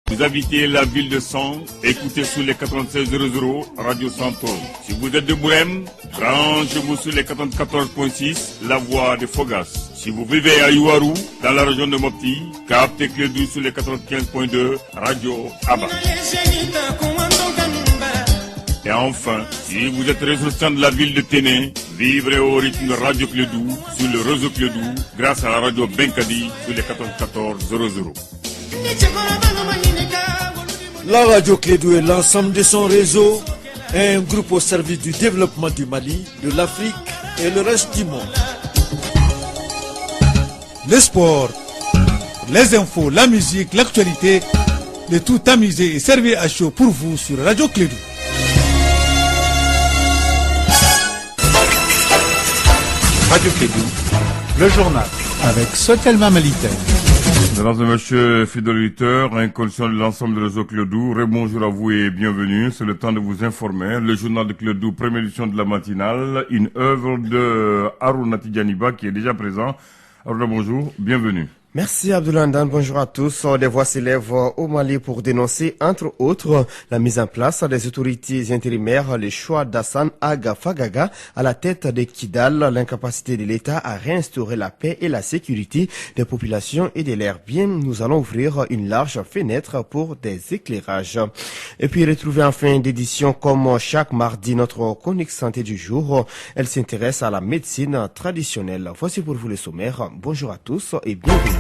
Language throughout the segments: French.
Vous habitez la ville de Sens, écoutez sur les 9600 Radio Santo. Si vous êtes de Bourem, branchez-vous sur les 94.6 La Voix de Fogas. Si vous vivez à Yuaru, dans la région de Mopti, captez Clé 12 sur les 95.2 Radio Abba. Et enfin, si vous êtes ressortissant de la ville de Téné, vivrez au rythme de Radio Clédou sur le réseau Clédou grâce à la radio Benkadi sur les 94.00. La radio Clédou et l'ensemble de son réseau est un groupe au service du développement du Mali, de l'Afrique et le reste du monde. Le sport, les infos, la musique, l'actualité, le tout amusé et servi à chaud pour vous sur Radio Clédou. Radio Clédou, le journal avec Sotel Mamalitaire. Mesdames et messieurs, fidèles auditeurs, inconscients de l'ensemble de réseau Clédou, rebonjour à vous et bienvenue. C'est le temps de vous informer. Le journal de Clédou, première édition de la matinale, une œuvre de Harouna Tidjaniba qui est déjà présent. Harouna, bonjour, bienvenue. Merci Abdoulaye, bonjour à tous. Des voix s'élèvent au Mali pour dénoncer, entre autres, la mise en place des autorités intérimaires, le choix d'Hassane Aga Fagaga à la tête de Kidal, l'incapacité de l'État à réinstaurer la paix et la sécurité des populations et de leurs biens. Nous allons ouvrir une large fenêtre pour des éclairages. Et puis retrouver en fin d'édition, comme chaque mardi, notre chronique santé du jour. Elle s'intéresse à la médecine traditionnelle. Voici pour vous le sommaire. Bonjour à tous et bienvenue.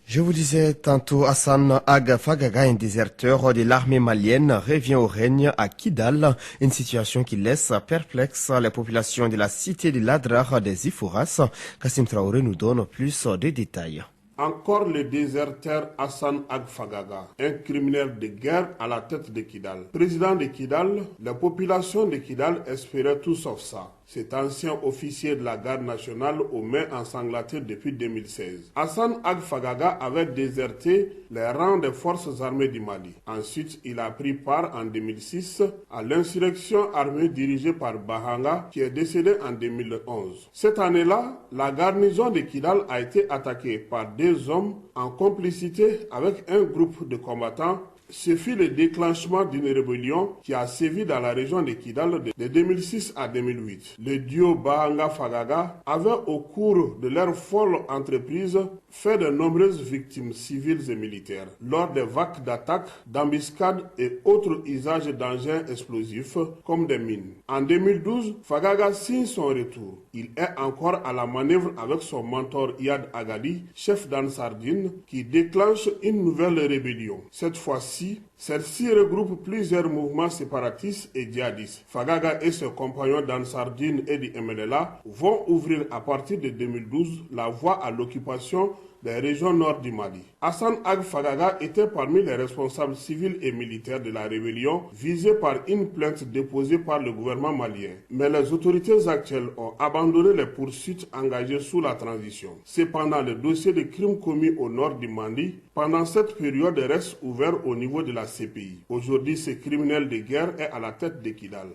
Je vous disais tantôt, Hassane Aga Fagaga, un déserteur de l'armée malienne, revient au règne à Kidal, une situation qui laisse perplexe les populations de la cité de l'Adrar des Ifouras. Kassim Traoré nous donne plus de détails. Encore le déserteur Hassane Ag Fagaga, un criminel de guerre à la tête de Kidal. Président de Kidal, la population de Kidal espérait tout sauf ça. Cet ancien officier de la garde nationale aux mains ensanglantés depuis 2016. Hassane Ag Fagaga avait déserté les rangs des forces armées du Mali. Ensuite, il a pris part en 2006 à l'insurrection armée dirigée par Bahanga qui est décédé en 2011. Cette année-là, la garnison de Kidal a été attaquée par deux hommes en complicité avec un groupe de combattants. Ce fut le déclenchement d'une rébellion qui a sévi dans la région de Kidal de 2006 à 2008. Le duo Bahanga-Fagaga avait au cours de leur folle entreprise fait de nombreuses victimes civiles et militaires lors des vagues d'attaques, d'embuscades et autres usages d'engins explosifs comme des mines. En 2012, Fagaga signe son retour. Il est encore à la manœuvre avec son mentor Iyad Agadi, chef d'Ansardine, qui déclenche une nouvelle rébellion. Cette fois-ci, celle-ci regroupe plusieurs mouvements séparatistes et djihadistes. Fagaga et ses compagnons d'Ansardine et du MLLA vont ouvrir à partir de 2012 la voie à l'occupation des régions nord du Mali. Hassane Ag Fagaga était parmi les responsables civils et militaires de la rébellion visée par une plainte déposée par le gouvernement malien. Mais les autorités actuelles ont abandonné les poursuites engagées sous la transition. Cependant, le dossier de crimes commis au nord du Mali pendant cette période reste ouvert au niveau de la CPI. Aujourd'hui, ce criminel de guerre est à la tête de Kidal.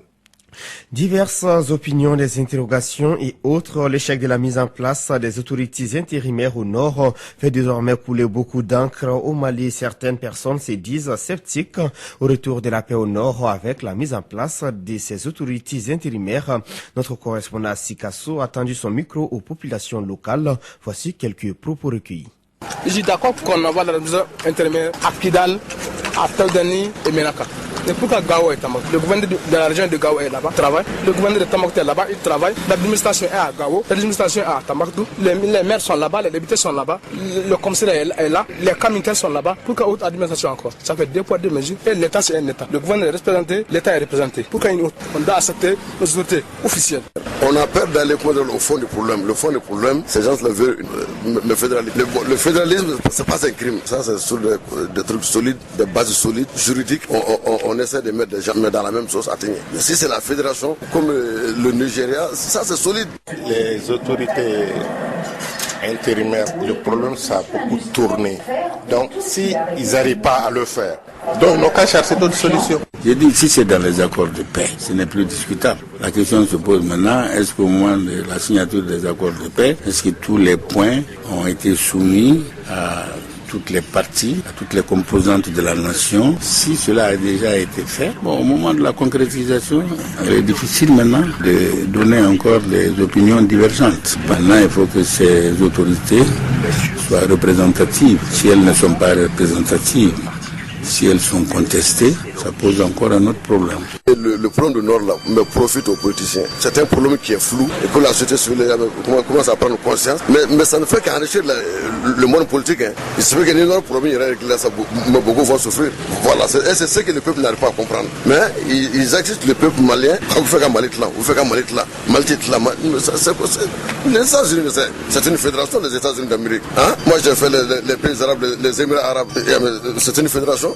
Diverses opinions, des interrogations et autres, l'échec de la mise en place des autorités intérimaires au nord fait désormais couler beaucoup d'encre au Mali. Certaines personnes se disent sceptiques au retour de la paix au nord avec la mise en place de ces autorités intérimaires. Notre correspondant à Sikasso a tendu son micro aux populations locales. Voici quelques propos recueillis. Je suis d'accord qu'on envoie la mise intérimaire à Kidal, à Taudani et Menaka. Mais pourquoi Gao est Tamak? Le gouverneur de la région de Gao est là-bas, travaille. Le gouverneur de Tamak est là-bas, il travaille. L'administration est à Gao, l'administration est à Tamakdou. Les maires sont là-bas, les députés sont là-bas. Le commissariat est là, les communicants sont là-bas. Pourquoi autre administration encore? Ça fait deux poids, deux mesures. Et l'État, c'est un État. Le gouverneur est représenté, l'État est représenté. Pourquoi une autre? On doit accepter nos autorités officielles. On a peur d'aller au fond du problème. Le fond du problème, ces gens veulent le fédéralisme. Le fédéralisme, c'est pas un crime. Ça, c'est sur des trucs solides, des bases solides, juridiques. On essaie de mettre des gens dans la même sauce à tenir. Mais si c'est la fédération, comme le Nigeria, ça c'est solide. Les autorités intérimaires, le problème ça a beaucoup tourné. Donc si ils n'arrivent pas à le faire, Donc, on n'a qu'à chercher d'autres solutions. J'ai dit, si c'est dans les accords de paix, ce n'est plus discutable. La question se pose maintenant, est-ce qu'au moment de la signature des accords de paix, est-ce que tous les points ont été soumis à toutes les parties, à toutes les composantes de la nation? Si cela a déjà été fait, au moment de la concrétisation, il est difficile maintenant de donner encore des opinions divergentes. Maintenant, il faut que ces autorités soient représentatives. Si elles ne sont pas représentatives, si elles sont contestées, ça pose encore un autre problème. Le problème du Nord là me profite aux politiciens. C'est un problème qui est flou et que la société civile commence à prendre conscience. Mais ça ne fait qu'enrichir le monde politique. Il se fait qu'il y a un énorme problème, mais beaucoup vont souffrir. Voilà, c'est ce que le peuple n'arrive pas à comprendre. Mais ils existent, le peuple malien. Vous faites qu'un Mali là, vous faites qu'un Mali là, Maltais là. Les États-Unis, c'est une fédération des États-Unis d'Amérique. Moi j'ai fait les pays arabes, les Émirats arabes. C'est une fédération.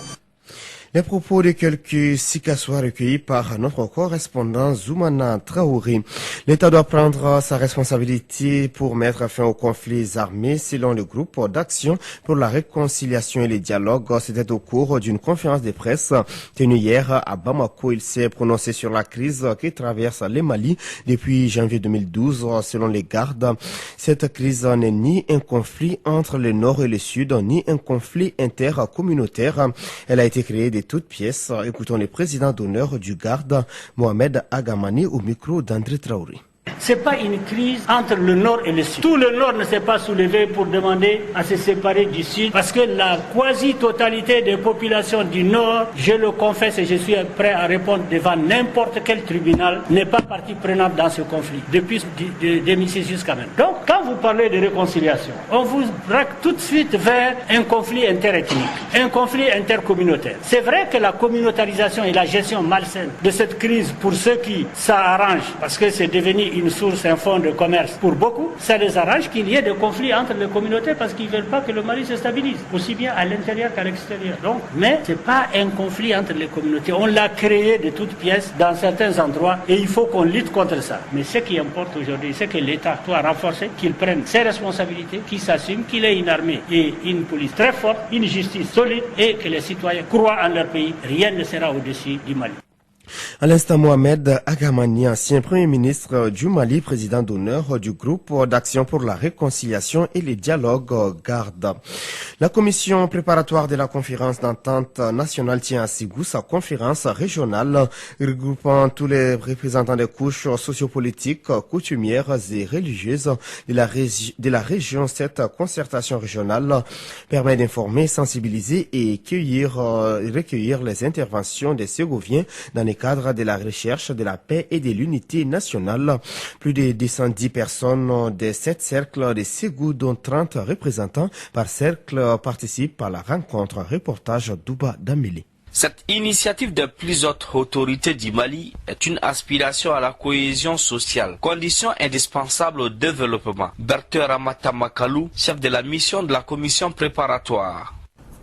Les propos de quelques Sikassois recueillis par notre correspondant Zoumana Traoré. L'État doit prendre sa responsabilité pour mettre fin aux conflits armés selon le groupe d'action pour la réconciliation et le dialogue. C'était au cours d'une conférence de presse tenue hier à Bamako. Il s'est prononcé sur la crise qui traverse le Mali depuis janvier 2012. Selon les gardes, cette crise n'est ni un conflit entre le Nord et le Sud, ni un conflit intercommunautaire. Elle a été créée de toutes pièces. Écoutons le président d'honneur du garde, Mohamed Agamani, au micro d'André Traoré. Ce n'est pas une crise entre le Nord et le Sud. Tout le Nord ne s'est pas soulevé pour demander à se séparer du Sud parce que la quasi-totalité des populations du Nord, je le confesse et je suis prêt à répondre devant n'importe quel tribunal, n'est pas partie prenante dans ce conflit depuis 2006 jusqu'à maintenant. Donc, quand vous parlez de réconciliation, on vous braque tout de suite vers un conflit interethnique, un conflit intercommunautaire. C'est vrai que la communautarisation et la gestion malsaine de cette crise, pour ceux qui s'arrangent, parce que c'est devenu une source, un fonds de commerce pour beaucoup, ça les arrange qu'il y ait des conflits entre les communautés parce qu'ils ne veulent pas que le Mali se stabilise, aussi bien à l'intérieur qu'à l'extérieur. Donc, mais ce n'est pas un conflit entre les communautés. On l'a créé de toutes pièces dans certains endroits et il faut qu'on lutte contre ça. Mais ce qui importe aujourd'hui, c'est que l'État doit renforcer, qu'il prenne ses responsabilités, qu'il s'assume, qu'il ait une armée et une police très forte, une justice solide et que les citoyens croient en leur pays. Rien ne sera au-dessus du Mali. À l'instant, Mohamed Agamani, ancien Premier ministre du Mali, président d'honneur du groupe d'action pour la réconciliation et le dialogue garde. La commission préparatoire de la conférence d'entente nationale tient à Ségou sa conférence régionale regroupant tous les représentants des couches sociopolitiques, coutumières et religieuses de la région. Cette concertation régionale permet d'informer, sensibiliser et recueillir les interventions des Ségoviens dans les cadre de la recherche de la paix et de l'unité nationale. Plus de 210 personnes de 7 cercles de Ségou, dont 30 représentants par cercle, participent à la rencontre. Reportage Douba Dameli. Cette initiative de plusieurs autorités du Mali est une aspiration à la cohésion sociale, condition indispensable au développement. Berthe Ramata Makalou, chef de la mission de la commission préparatoire.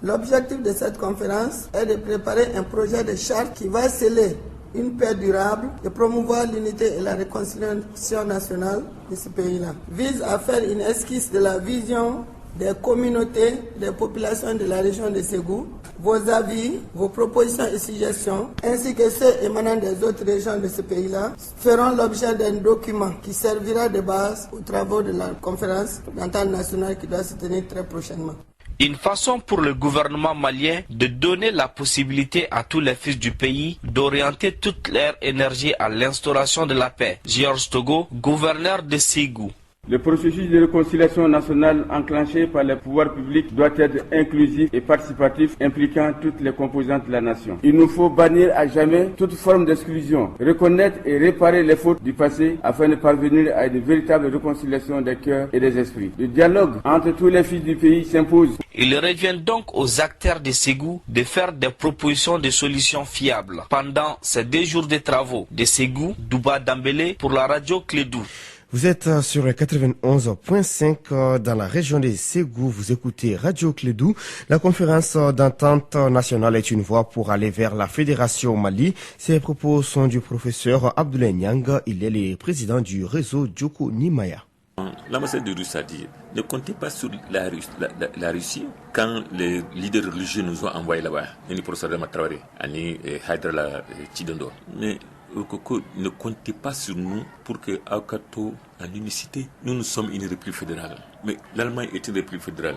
L'objectif de cette conférence est de préparer un projet de charte qui va sceller une paix durable et promouvoir l'unité et la réconciliation nationale de ce pays-là. Vise à faire une esquisse de la vision des communautés, des populations de la région de Ségou, vos avis, vos propositions et suggestions, ainsi que ceux émanant des autres régions de ce pays-là, feront l'objet d'un document qui servira de base aux travaux de la conférence d'entente nationale qui doit se tenir très prochainement. Une façon pour le gouvernement malien de donner la possibilité à tous les fils du pays d'orienter toute leur énergie à l'instauration de la paix. Georges Togo, gouverneur de Ségou. Le processus de réconciliation nationale enclenché par les pouvoirs publics doit être inclusif et participatif, impliquant toutes les composantes de la nation. Il nous faut bannir à jamais toute forme d'exclusion, reconnaître et réparer les fautes du passé afin de parvenir à une véritable réconciliation des cœurs et des esprits. Le dialogue entre tous les fils du pays s'impose. Il revient donc aux acteurs de Ségou de faire des propositions de solutions fiables. Pendant ces 2 jours de travaux de Ségou, Douba Dambélé pour la radio Clédou. Vous êtes sur le 91.5 dans la région de Ségou. Vous écoutez Radio Clédou. La conférence d'entente nationale est une voie pour aller vers la fédération au Mali. Ces propos sont du professeur Abdoulaye Nyang. Il est le président du réseau Djoko Nimaya. quand l'ambassadeur de Russie a dit ne comptez pas sur la Russie quand les leaders religieux nous ont envoyés là-bas, ni professeur Adama Traoré, ni Haïdara Chidondo. Mais ne comptez pas sur nous pour que Akato, en unicité, nous sommes une république fédérale. Mais l'Allemagne est une république fédérale.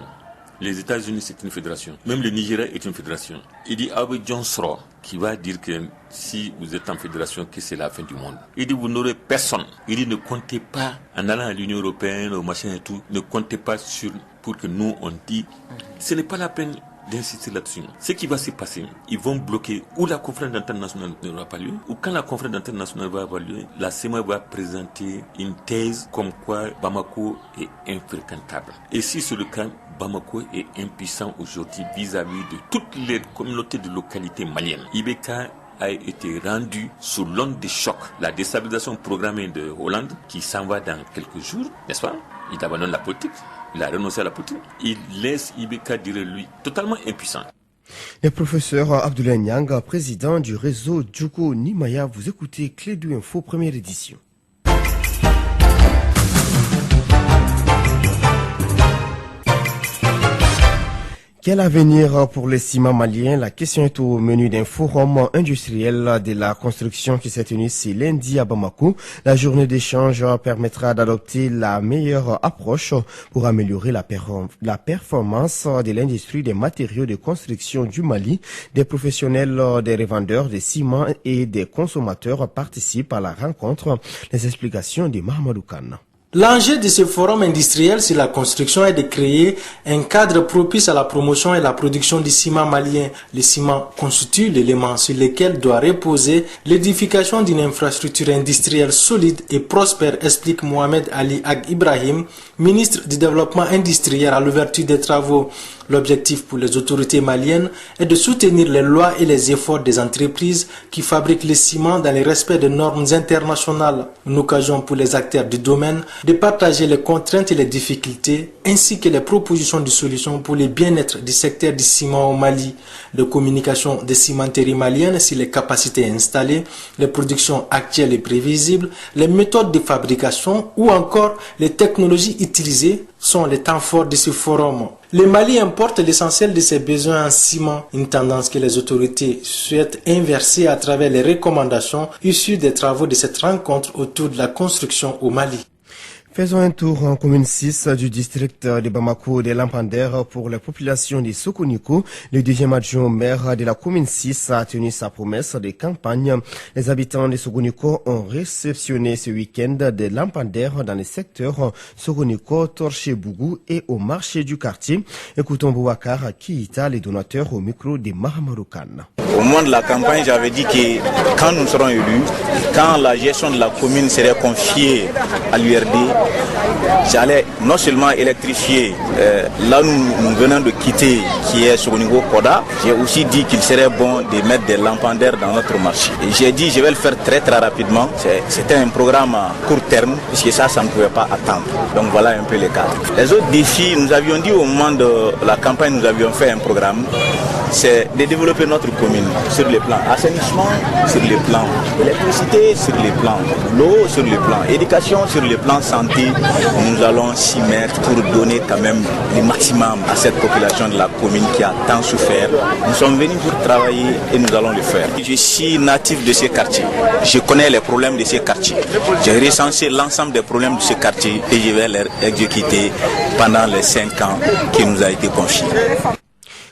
Les États-Unis, c'est une fédération. Même le Nigeria est une fédération. Il dit Abe Johnsro, qui va dire que si vous êtes en fédération, que c'est la fin du monde. Il dit vous n'aurez personne. Il dit ne comptez pas, en allant à l'Union européenne, au machin et tout, ne comptez pas pour que nous, on dit, ce n'est pas la peine d'insister là-dessus. Ce qui va se passer, ils vont bloquer ou la conférence d'entente nationale n'aura pas lieu, ou quand la conférence d'entente nationale va avoir lieu, la CEMA va présenter une thèse comme quoi Bamako est infréquentable. Et si c'est le cas, Bamako est impuissant aujourd'hui vis-à-vis de toutes les communautés de localités maliennes. Ibeka a été rendu sous l'onde de choc. La déstabilisation programmée de Hollande, qui s'en va dans quelques jours, n'est-ce pas? Il abandonne la politique. Il a renoncé à la politique. Il laisse Ibeka dire lui totalement impuissant. Le professeur Abdoulaye Nyang, président du réseau Djoko Nimaya, vous écoutez Clé de Info, première édition. Quel avenir pour les ciments maliens? La question est au menu d'un forum industriel de la construction qui s'est tenu ce lundi à Bamako. La journée d'échange permettra d'adopter la meilleure approche pour améliorer la performance de l'industrie des matériaux de construction du Mali. Des professionnels, des revendeurs de ciment et des consommateurs participent à la rencontre. Les explications de Mahamadou Khan. L'enjeu de ce forum industriel sur la construction est de créer un cadre propice à la promotion et la production du ciment malien. Le ciment constitue l'élément sur lequel doit reposer l'édification d'une infrastructure industrielle solide et prospère, explique Mohamed Ali Ag Ibrahim, ministre du Développement industriel à l'ouverture des travaux. L'objectif pour les autorités maliennes est de soutenir les lois et les efforts des entreprises qui fabriquent le ciment dans le respect des normes internationales. Une occasion pour les acteurs du domaine de partager les contraintes et les difficultés ainsi que les propositions de solutions pour le bien-être du secteur du ciment au Mali. De communication des cimenteries maliennes sur les capacités installées, les productions actuelles et prévisibles, les méthodes de fabrication ou encore les technologies utilisées sont les temps forts de ce forum. Le Mali importe l'essentiel de ses besoins en ciment, une tendance que les autorités souhaitent inverser à travers les recommandations issues des travaux de cette rencontre autour de la construction au Mali. Faisons un tour en commune 6 du district de Bamako de Lampander pour la population de Sokoniko. Le deuxième adjoint au maire de la commune 6 a tenu sa promesse de campagne. Les habitants de Sokoniko ont réceptionné ce week-end de Lampander dans les secteurs Sokoniko, Torche-Bougou et au marché du quartier. Écoutons Boubacar Kiita, les donateurs au micro de Mahamadou Khan. Au moment de la campagne, j'avais dit que quand nous serons élus, quand la gestion de la commune serait confiée à l'URD, j'allais non seulement électrifier là où nous venons de quitter, qui est sur le niveau Koda, j'ai aussi dit qu'il serait bon de mettre des lampadaires dans notre marché. Et j'ai dit je vais le faire très rapidement. C'était un programme à court terme, puisque ça ne pouvait pas attendre. Donc voilà un peu les cadres. Les autres défis, nous avions dit au moment de la campagne, nous avions fait un programme, c'est de développer notre commune sur les plans assainissement, sur les plans électricité, sur les plans l'eau, sur les plans éducation, sur les plans santé. Nous allons s'y mettre pour donner quand même le maximum à cette population de la commune qui a tant souffert. Nous sommes venus pour travailler et nous allons le faire. Je suis natif de ces quartiers. Je connais les problèmes de ces quartiers. J'ai recensé l'ensemble des problèmes de ces quartiers et je vais les exécuter pendant les 5 ans qui nous a été confiés.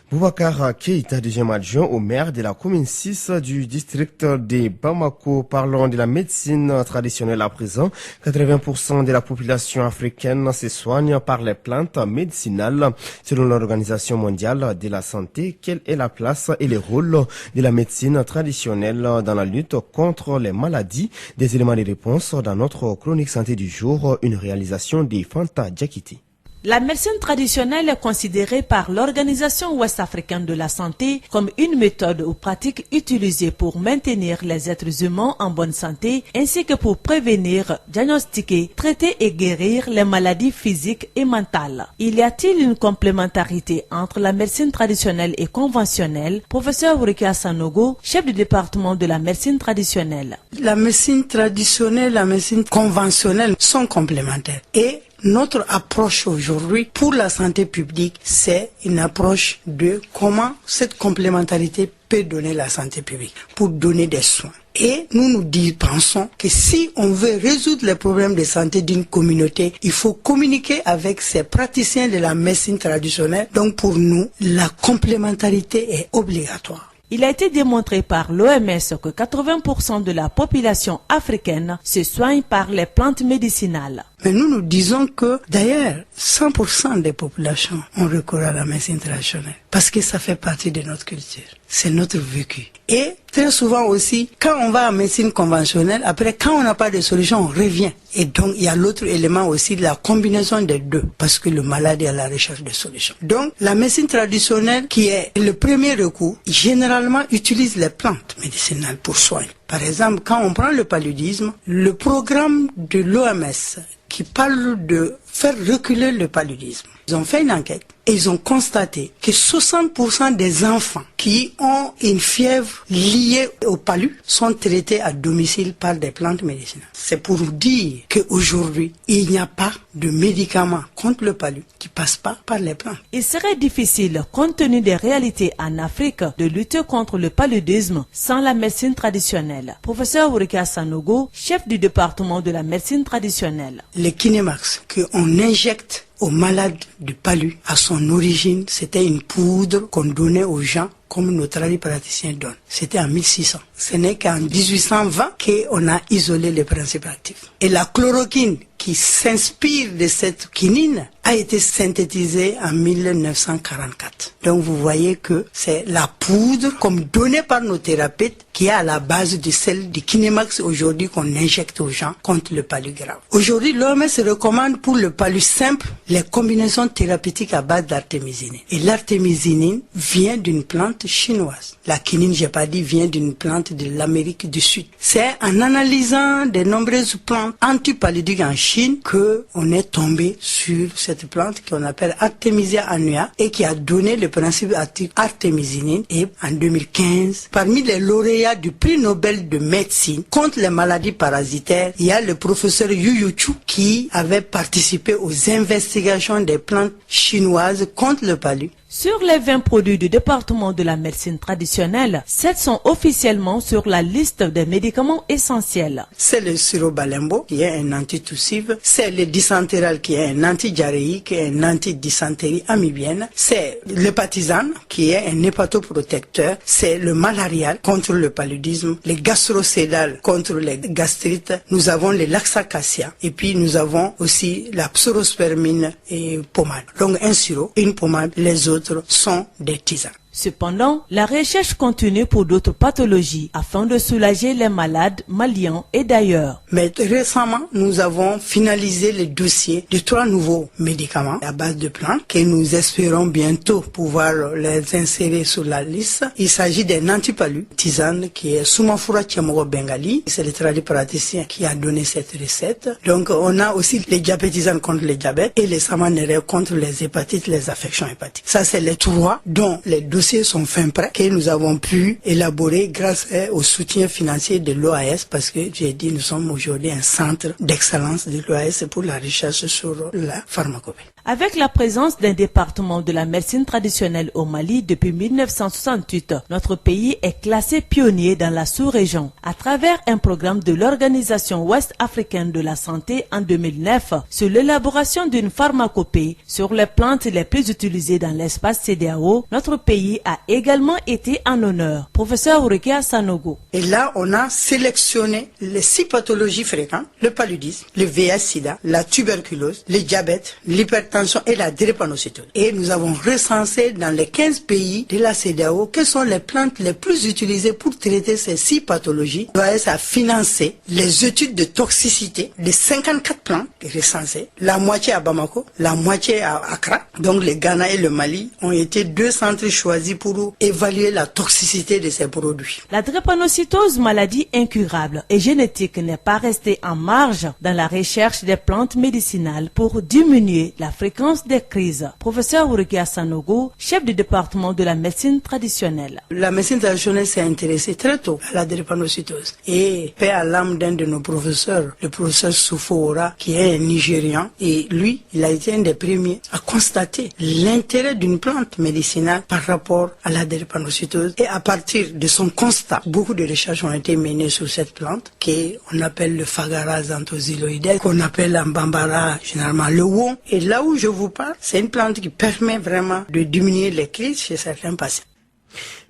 Boubacar Keïta, deuxième adjoint au maire de la commune 6 du district de Bamako. Parlons de la médecine traditionnelle à présent. 80% de la population africaine se soigne par les plantes médicinales. Selon l'Organisation mondiale de la santé, quelle est la place et le rôle de la médecine traditionnelle dans la lutte contre les maladies? Des éléments de réponse dans notre chronique santé du jour, une réalisation de Fanta Diakité. La médecine traditionnelle est considérée par l'Organisation ouest-africaine de la santé comme une méthode ou pratique utilisée pour maintenir les êtres humains en bonne santé ainsi que pour prévenir, diagnostiquer, traiter et guérir les maladies physiques et mentales. Y a-t-il une complémentarité entre la médecine traditionnelle et conventionnelle? Professeur Wurikia Sanogo, chef du département de la médecine traditionnelle. La médecine traditionnelle et la médecine conventionnelle sont complémentaires et Notre approche aujourd'hui pour la santé publique, c'est une approche de comment cette complémentarité peut donner la santé publique pour donner des soins. Et nous pensons que si on veut résoudre les problèmes de santé d'une communauté, il faut communiquer avec ces praticiens de la médecine traditionnelle. Donc pour nous, la complémentarité est obligatoire. Il a été démontré par l'OMS que 80% de la population africaine se soigne par les plantes médicinales. Mais nous disons que d'ailleurs 100% des populations ont recours à la médecine traditionnelle parce que ça fait partie de notre culture, c'est notre vécu. Et très souvent aussi, quand on va en médecine conventionnelle, après quand on n'a pas de solution, on revient. Et donc il y a l'autre élément aussi de la combinaison des deux, parce que le malade est à la recherche de solutions. Donc la médecine traditionnelle, qui est le premier recours, généralement utilise les plantes médicinales pour soigner. Par exemple, quand on prend le paludisme, le programme de l'OMS qui parle de faire reculer le paludisme, ils ont fait une enquête et ils ont constaté que 60% des enfants qui ont une fièvre liée au palu sont traités à domicile par des plantes médicinales. C'est pour dire qu'aujourd'hui, il n'y a pas de médicaments contre le palu qui ne passent pas par les plantes. Il serait difficile, compte tenu des réalités en Afrique, de lutter contre le paludisme sans la médecine traditionnelle. Professeur Worika Sanogo, chef du département de la médecine traditionnelle. Le Kinemax qu'on injecte aux malades du palu, à son origine, c'était une poudre qu'on donnait aux gens comme nos praticiens donnent. C'était en 1600. Ce n'est qu'en 1820 qu'on a isolé les principes actifs. Et la chloroquine, qui s'inspire de cette quinine, a été synthétisée en 1944. Donc vous voyez que c'est la poudre comme donnée par nos thérapeutes qui est à la base de celle du Kinemax aujourd'hui qu'on injecte aux gens contre le palu grave. Aujourd'hui, l'OMS recommande pour le palu simple les combinaisons thérapeutiques à base d'artémisinine. Et l'artémisinine vient d'une plante chinoise. La quinine, j'ai pas dit, vient d'une plante de l'Amérique du Sud. C'est en analysant de nombreuses plantes antipaludiques en Chine que on est tombé sur cette plante qu'on appelle Artemisia annua et qui a donné le principe actif artémisinine. Et en 2015, parmi les lauréats du prix Nobel de médecine contre les maladies parasitaires, il y a le professeur Yu Chu qui avait participé aux investigations des plantes chinoises contre le palu. Sur les 20 produits du département de la médecine traditionnelle, 7 sont officiellement sur la liste des médicaments essentiels. C'est le Sirobalembo qui est un antitussif, c'est le Disantéral qui est un antidiarrhéique et un antidysenterie amibienne, c'est le Patizane qui est un hépatoprotecteur, c'est le Malarial contre le paludisme, le Gastrocédal contre les gastrites, nous avons le Laxacacia et puis nous avons aussi la psorospermine et pommade. Donc un sirop, une pommade, les autres sont des tisanes. Cependant, la recherche continue pour d'autres pathologies afin de soulager les malades maliens et d'ailleurs. Mais récemment, nous avons finalisé le dossier de 3 nouveaux médicaments à base de plantes que nous espérons bientôt pouvoir les insérer sur la liste. Il s'agit d'un antipalu, tisane qui est Soumafura Tiamoro Bengali. C'est le tradipraticien qui a donné cette recette. Donc on a aussi les diabétisanes contre le diabète et les samanérés contre les hépatites, les affections hépatiques. Ça c'est les 3 dont les dossiers sont fin prêts que nous avons pu élaborer grâce au soutien financier de l'OAS parce que j'ai dit nous sommes aujourd'hui un centre d'excellence de l'OAS pour la recherche sur la pharmacopée. Avec la présence d'un département de la médecine traditionnelle au Mali depuis 1968, notre pays est classé pionnier dans la sous-région. À travers un programme de l'Organisation ouest africaine de la santé en 2009 sur l'élaboration d'une pharmacopée sur les plantes les plus utilisées dans l'espace CEDEAO, notre pays a également été en honneur. Professeur Worika Sanogo. Et là, on a sélectionné les 6 pathologies fréquentes, le paludisme, le VIH-Sida, la tuberculose, le diabète, l'hypertension et la drépanocytose. Et nous avons recensé dans les 15 pays de la CEDEAO quelles sont les plantes les plus utilisées pour traiter ces 6 pathologies. L'OAS a financé les études de toxicité de 54 plantes recensées, la moitié à Bamako, la moitié à Accra, Donc le Ghana et le Mali ont été 2 centres choisis pour évaluer la toxicité de ces produits. La drépanocytose, maladie incurable et génétique, n'est pas restée en marge dans la recherche des plantes médicinales pour diminuer la fréquence des crises. Professeur Urugia Sanogo, chef du département de la médecine traditionnelle. La médecine traditionnelle s'est intéressée très tôt à la drépanocytose. Et paix à l'âme d'un de nos professeurs, le professeur Soufo-Ora, qui est un Nigérian, et lui, il a été un des premiers à constater l'intérêt d'une plante médicinale par rapport à la drépanocytose. Et à partir de son constat, beaucoup de recherches ont été menées sur cette plante, qu'on appelle le Fagara xanthoxyloides, qu'on appelle en Bambara généralement le won. Et là où je vous parle, c'est une plante qui permet vraiment de diminuer les crises chez certains patients.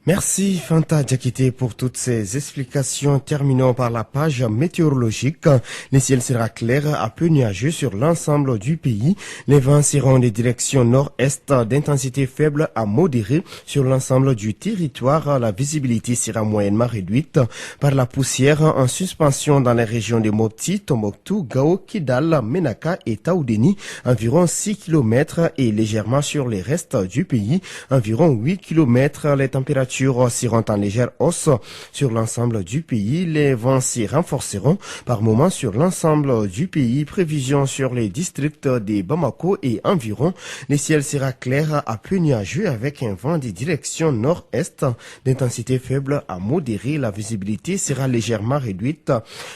Merci Fanta Diakité pour toutes ces explications. Terminons par la page météorologique. Le ciel sera clair à peu nuageux sur l'ensemble du pays. Les vents seront de direction nord-est d'intensité faible à modérée sur l'ensemble du territoire. La visibilité sera moyennement réduite par la poussière en suspension dans les régions de Mopti, Tombouctou, Gao, Kidal, Menaka et Taoudeni, environ 6 km, et légèrement sur les restes du pays, environ 8 km. Les températures seront en légère hausse sur l'ensemble du pays. Les vents s'y renforceront par moments sur l'ensemble du pays. Prévision sur les districts de Bamako et environ. Le ciel sera clair à peu nuageux avec un vent de direction nord-est d'intensité faible à modérée. La visibilité sera légèrement réduite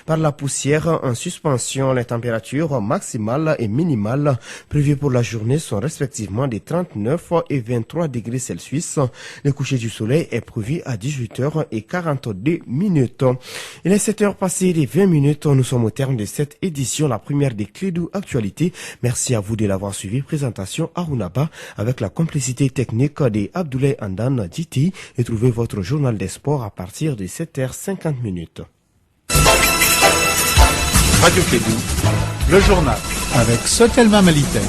par la poussière en suspension. Les températures maximales et minimales prévues pour la journée sont respectivement de 39 et 23 degrés Celsius. Le coucher du soleil est prévu à 18h42. Il est 7h passées de 20 minutes. Nous sommes au terme de cette édition, la première des Clédou Actualité. Merci à vous de l'avoir suivi. Présentation Arunaba avec la complicité technique de Abdoulaye Andan Diti, et trouvez votre journal des sports à partir de 7h50. Radio Clédou, le journal avec Sotelma Malitaire.